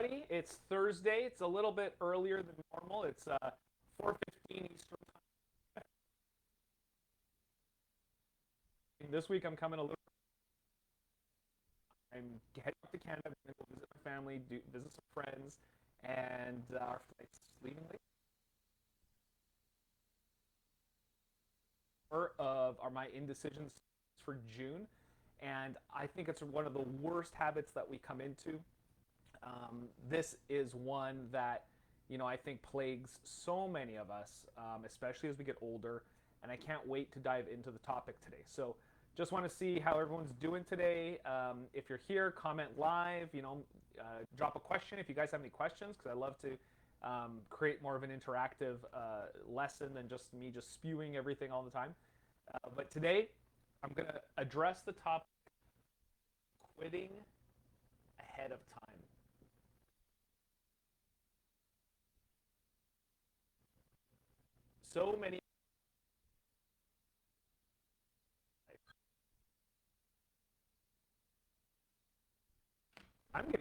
everybody. It's Thursday. It's a little bit earlier than normal. It's 4:15 Eastern time. This week I'm coming a little. I'm heading up to Canada. I'm going to go visit my family, visit some friends, and our flight's leaving late. Of are my indecisions for June, and I think it's one of the worst habits that we come into. This is one that I think plagues so many of us, especially as we get older. And I can't wait to dive into the topic today. So, just want to see how everyone's doing today. If you're here, comment live. Drop a question if you guys have any questions, because I love to create more of an interactive lesson than just me just spewing everything all the time. But today, I'm going to address the topic quitting ahead of time. So many. I'm getting.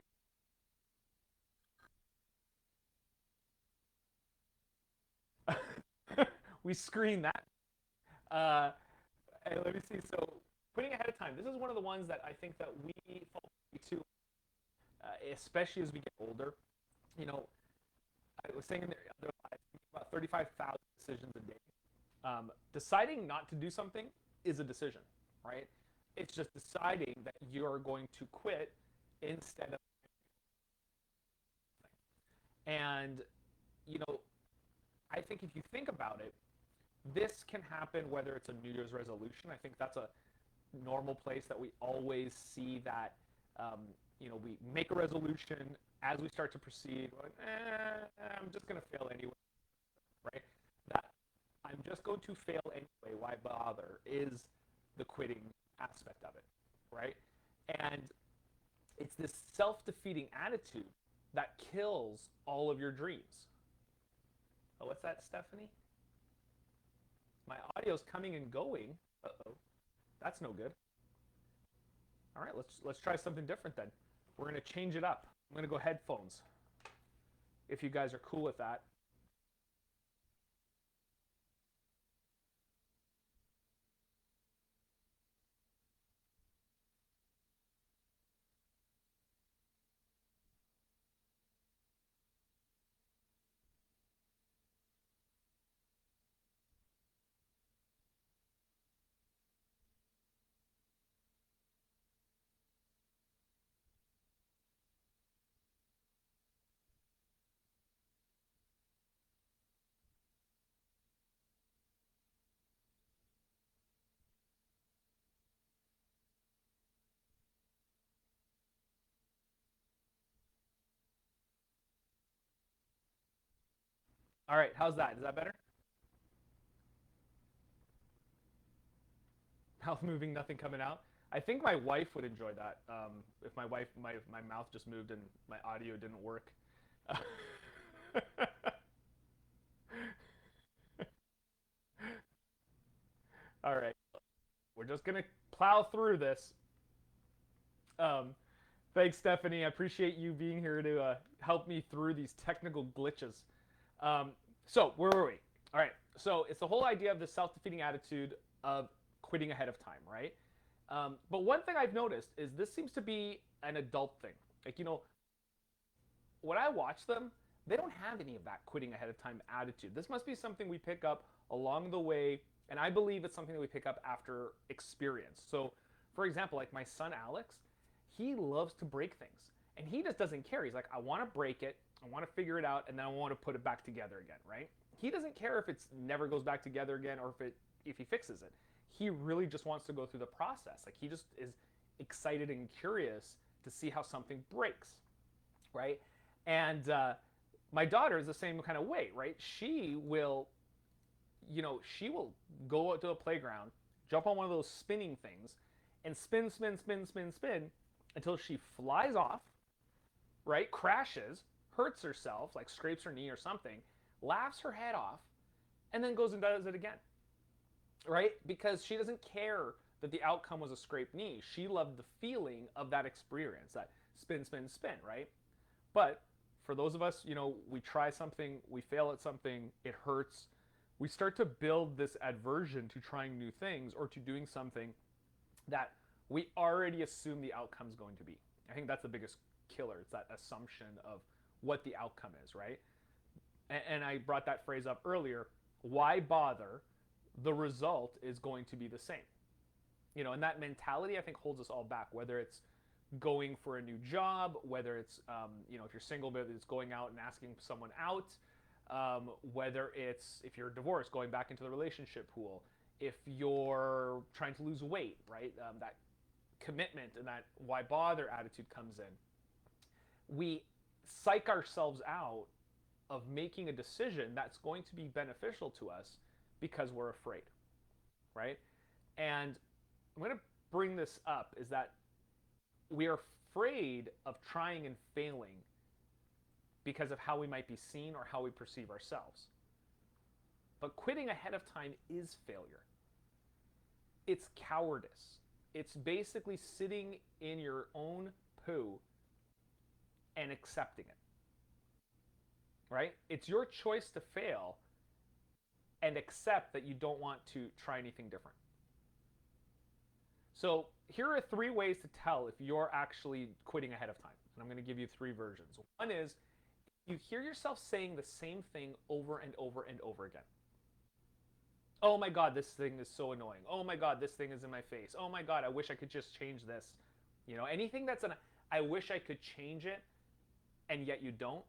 We screen that. And let me see. So, quitting ahead of time. This is one of the ones that I think that we fall to, especially as we get older. You know, I was saying in the other live, about 35,000 decisions a day. Deciding not to do something is a decision, right? It's just deciding that you're going to quit instead of. And, you know, I think if you think about it, this can happen whether it's a New Year's resolution. I think that's a normal place that we always see that, we make a resolution as we start to proceed. We're like, I'm just going to fail anyway, right? That I'm just going to fail anyway. Why bother? Is the quitting aspect of it, right? And it's this self-defeating attitude that kills all of your dreams. Oh, what's that, Stephanie? My audio's coming and going. Uh-oh. That's no good. All right, let's try something different then. We're going to change it up. I'm going to go headphones, if you guys are cool with that. All right, how's that? Is that better? Mouth moving, nothing coming out. I think my wife would enjoy that. If my mouth just moved and my audio didn't work. All right, we're just gonna plow through this. Um, Thanks, Stephanie. I appreciate you being here to help me through these technical glitches. So where were we? All right. So it's the whole idea of the self-defeating attitude of quitting ahead of time, right? But one thing I've noticed is this seems to be an adult thing. Like, when I watch them, they don't have any of that quitting ahead of time attitude. This must be something we pick up along the way, and I believe it's something that we pick up after experience. So, for example, like my son Alex, he loves to break things, and he just doesn't care. He's like, I want to break it, I want to figure it out, and then I want to put it back together again, right? He doesn't care if it never goes back together again or if he fixes it. He really just wants to go through the process. Like he just is excited and curious to see how something breaks, right? And my daughter is the same kind of way, right? She will go out to a playground, jump on one of those spinning things, and spin, spin, spin, spin, spin until she flies off, right? Crashes, hurts herself, like scrapes her knee or something, laughs her head off, and then goes and does it again, right? Because she doesn't care that the outcome was a scraped knee. She loved the feeling of that experience, that spin, spin, spin, right? But For those of us, we try something, we fail at something, it hurts. We start to build this aversion to trying new things or to doing something that we already assume the outcome's going to be. I think that's the biggest killer. It's that assumption of what the outcome is, right? And I brought that phrase up earlier. Why bother? The result is going to be the same. And that mentality, I think, holds us all back, whether it's going for a new job, whether it's, if you're single, whether it's going out and asking someone out, whether it's, if you're divorced, going back into the relationship pool, if you're trying to lose weight, right? That commitment and that why bother attitude comes in. We psych ourselves out of making a decision that's going to be beneficial to us because we're afraid, right? And I'm going to bring this up is that we are afraid of trying and failing because of how we might be seen or how we perceive ourselves. But quitting ahead of time is failure. It's cowardice. It's basically sitting in your own poo and accepting it. Right? It's your choice to fail and accept that you don't want to try anything different. So here are 3 ways to tell if you're actually quitting ahead of time. And I'm going to give you 3 versions. One is you hear yourself saying the same thing over and over and over again. Oh my God, this thing is so annoying. Oh my God, this thing is in my face. Oh my God, I wish I could just change this. Anything that's I wish I could change it, and yet you don't,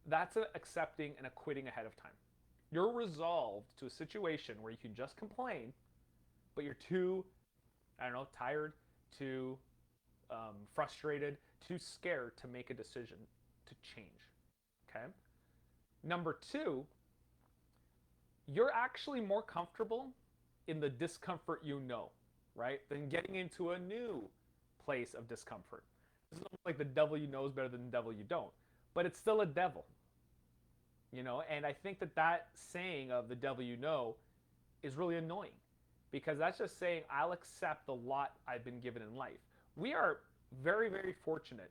that's accepting and a quitting ahead of time. You're resolved to a situation where you can just complain, but you're too, tired, too frustrated, too scared to make a decision to change. Okay? Number 2, you're actually more comfortable in the discomfort right? Than getting into a new place of discomfort. It's almost like the devil you know is better than the devil you don't. But it's still a devil. And I think that saying of the devil you know is really annoying. Because that's just saying I'll accept the lot I've been given in life. We are very, very fortunate,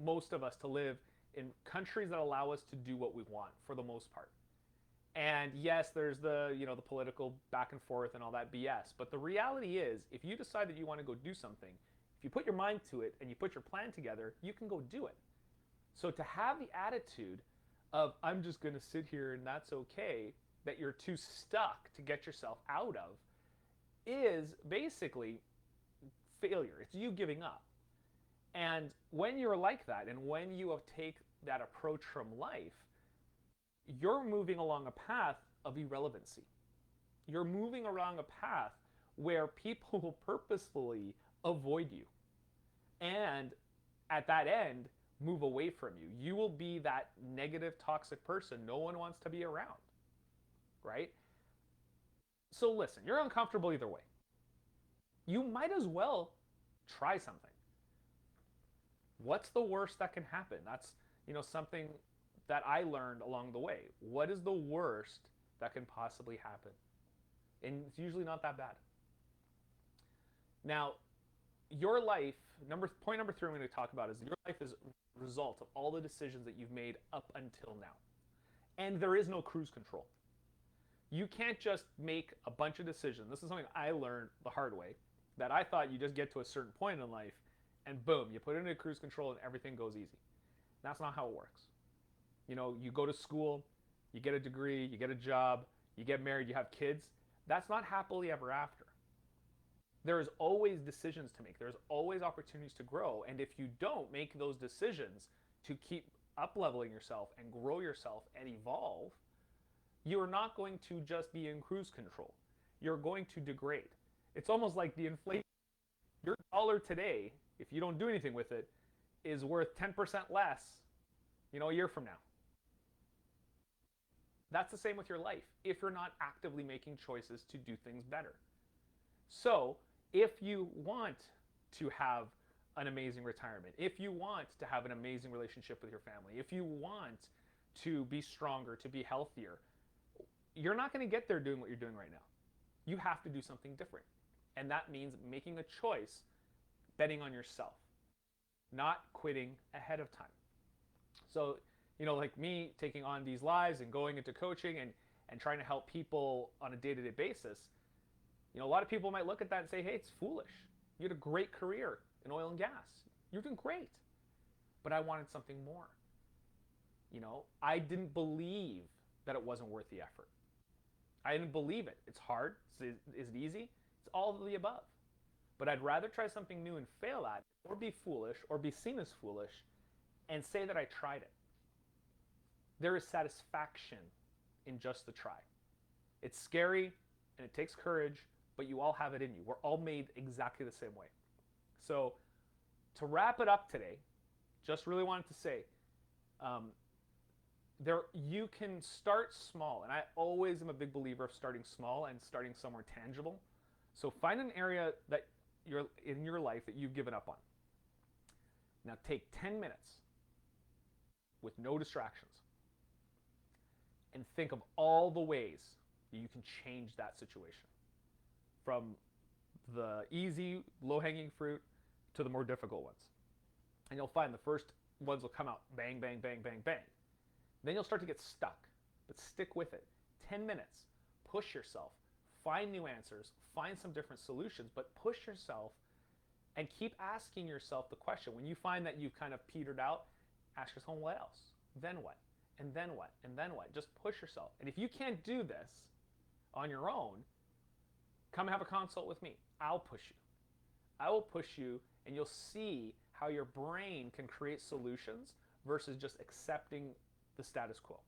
most of us, to live in countries that allow us to do what we want for the most part. And yes, there's the political back and forth and all that BS. But the reality is, if you decide that you want to go do something, if you put your mind to it and you put your plan together, you can go do it. So to have the attitude of I'm just going to sit here and that's okay, that you're too stuck to get yourself out of, is basically failure. It's you giving up. And when you're like that, and when you take that approach from life, you're moving along a path of irrelevancy. You're moving along a path where people will purposefully avoid you. And at that end, move away from you. You will be that negative, toxic person no one wants to be around, right? So listen, you're uncomfortable either way. You might as well try something. What's the worst that can happen? That's, something that I learned along the way. What is the worst that can possibly happen? And it's usually not that bad. Now, your life, point number 3 I'm going to talk about is your life is a result of all the decisions that you've made up until now. And there is no cruise control. You can't just make a bunch of decisions. This is something I learned the hard way, that I thought you just get to a certain point in life and boom, you put it into cruise control and everything goes easy. That's not how it works. You go to school, you get a degree, you get a job, you get married, you have kids. That's not happily ever after. There is always decisions to make. There's always opportunities to grow. And if you don't make those decisions to keep up-leveling yourself and grow yourself and evolve, you're not going to just be in cruise control. You're going to degrade. It's almost like the inflation. Your dollar today, if you don't do anything with it, is worth 10% less, a year from now. That's the same with your life if you're not actively making choices to do things better. So if you want to have an amazing retirement, if you want to have an amazing relationship with your family, if you want to be stronger, to be healthier, you're not going to get there doing what you're doing right now. You have to do something different. And that means making a choice, betting on yourself, not quitting ahead of time. So, like me taking on these lives and going into coaching and trying to help people on a day-to-day basis, a lot of people might look at that and say, hey, it's foolish. You had a great career in oil and gas. You're doing great. But I wanted something more. I didn't believe that it wasn't worth the effort. I didn't believe it. It's hard. Is it easy? It's all of the above. But I'd rather try something new and fail at it, or be foolish, or be seen as foolish, and say that I tried it. There is satisfaction in just the try. It's scary and it takes courage, but you all have it in you. We're all made exactly the same way. So to wrap it up today, just really wanted to say, you can start small, and I always am a big believer of starting small and starting somewhere tangible. So find an area that you're in your life that you've given up on. Now take 10 minutes with no distractions and think of all the ways that you can change that situation, from the easy, low-hanging fruit to the more difficult ones. And you'll find the first ones will come out bang, bang, bang, bang, bang. Then you'll start to get stuck, but stick with it. 10 minutes, push yourself, find new answers, find some different solutions, but push yourself and keep asking yourself the question. When you find that you've kind of petered out, ask yourself, what else? Then what? And then what? And then what? Just push yourself. And if you can't do this on your own, come have a consult with me. I'll push you. I will push you, and you'll see how your brain can create solutions versus just accepting the status quo.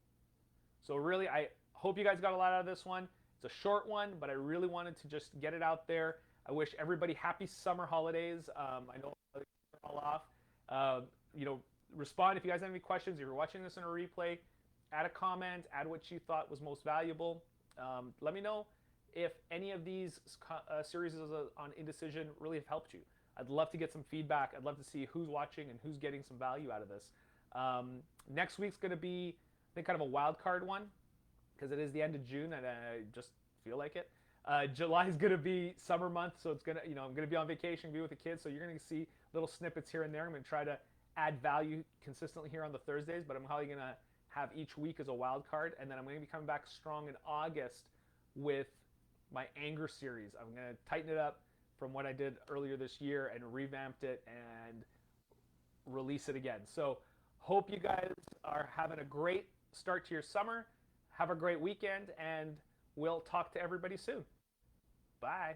So really, I hope you guys got a lot out of this one. It's a short one, but I really wanted to just get it out there. I wish everybody happy summer holidays. I know they're all off. Respond if you guys have any questions. If you're watching this in a replay, add a comment, add what you thought was most valuable. Let me know if any of these series on indecision really have helped you. I'd love to get some feedback. I'd love to see who's watching and who's getting some value out of this. Next week's going to be, I think, kind of a wild card one, because it is the end of June and I just feel like it. July is going to be summer month, so it's going to, I'm going to be on vacation, be with the kids, so you're going to see little snippets here and there. I'm going to try to add value consistently here on the Thursdays, but I'm probably going to have each week as a wild card, and then I'm going to be coming back strong in August with my anger series. I'm going to tighten it up from what I did earlier this year and revamped it and release it again. So hope you guys are having a great start to your summer. Have a great weekend, and we'll talk to everybody soon. Bye.